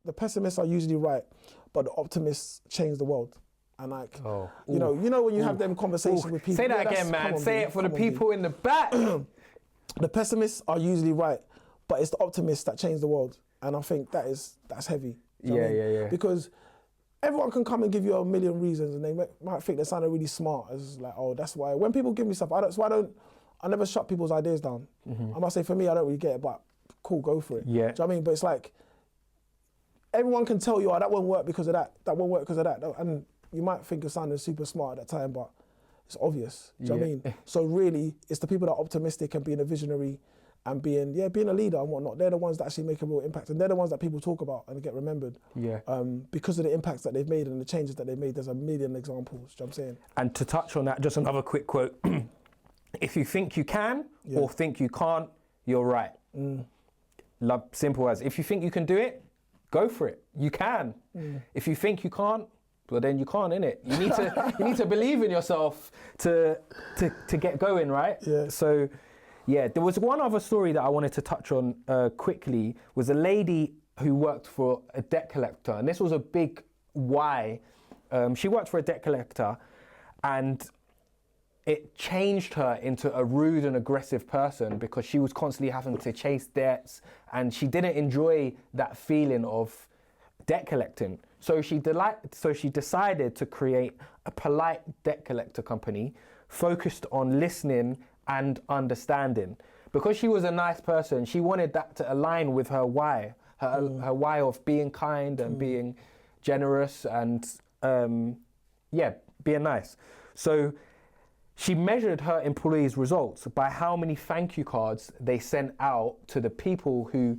the pessimists are usually right, but the optimists change the world. And like, you know when you have them conversations with people. Say that again, man. Say it for the people in the back. The pessimists are usually right, but it's the optimists that change the world. And I think that's heavy. Do you know what I mean? Yeah. Because everyone can come and give you a million reasons, and they might think they sound really smart. As like, oh, that's why. When people give me stuff, I never shut people's ideas down. I must say, for me, I don't really get it, but cool, go for it. Yeah. Do you know what I mean? But it's like, everyone can tell you, oh, that won't work because of that. That won't work because of that. And you might think you're sounding super smart at that time, but it's obvious. Do you know what I mean? So really, it's the people that are optimistic and being a visionary and being a leader and whatnot. They're the ones that actually make a real impact, and they're the ones that people talk about and get remembered. Yeah. Because of the impacts that they've made and the changes that they've made. There's a million examples. Do you know what I'm saying? And to touch on that, just another quick quote. If you think you can or think you can't, you're right. Simple as, if you think you can do it, go for it. You can. If you think you can't, well then you can't, innit? You need to believe in yourself to get going, right? Yeah. So yeah, there was one other story that I wanted to touch on quickly, was a lady who worked for a debt collector, and this was a big why. She worked for a debt collector, and it changed her into a rude and aggressive person because she was constantly having to chase debts, and she didn't enjoy that feeling of debt collecting. So she decided to create a polite debt collector company focused on listening and understanding. Because she was a nice person, she wanted that to align with her why, her why of being kind and being generous and being nice. So she measured her employees' results by how many thank you cards they sent out to the people who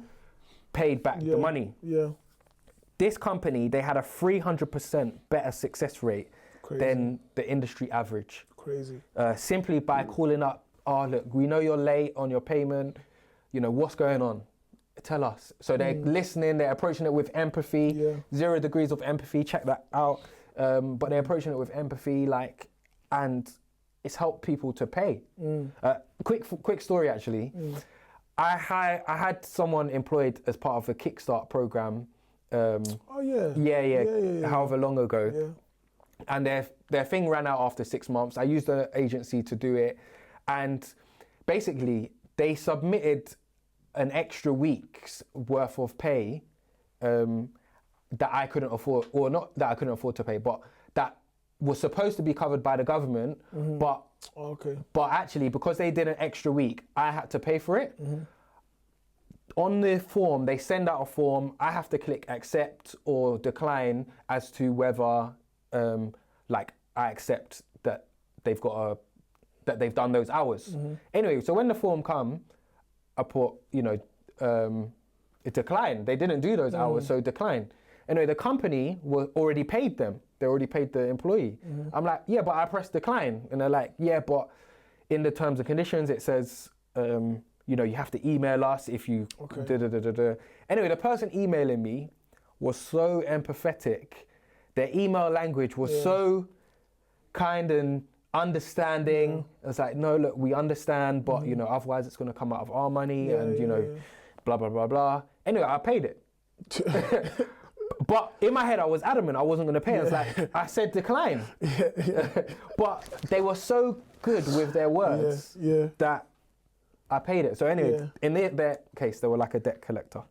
paid back the money. Yeah. This company, they had a 300% better success rate than the industry average. Crazy. Simply by calling up, oh look, we know you're late on your payment, you know, what's going on? Tell us. So they're listening, they're approaching it with empathy, 0 degrees of empathy, check that out. But they're approaching it with empathy, and it's helped people to pay. Quick story actually. I had someone employed as part of a Kickstart program. However long ago. Yeah. And their thing ran out after 6 months. I used the agency to do it, and basically they submitted an extra week's worth of pay that I couldn't afford, or not that I couldn't afford to pay, but that was supposed to be covered by the government, but actually because they did an extra week, I had to pay for it. On the form, they send out a form, I have to click accept or decline as to whether I accept that they've done those hours. Anyway, so when the form come, I put, it declined. They didn't do those hours, so decline. Anyway, the company already paid them. They already paid the employee. I'm like, yeah, but I pressed decline. And they're like, yeah, but in the terms and conditions, it says, you have to email us if you Anyway, the person emailing me was so empathetic. Their email language was so kind and understanding. It's like, no, look, we understand, but otherwise it's going to come out of our money, blah blah blah blah. Anyway, I paid it. But in my head, I was adamant I wasn't going to pay. I was like, I said decline. But they were so good with their words that I paid it. So anyway, in their case, they were like a debt collector.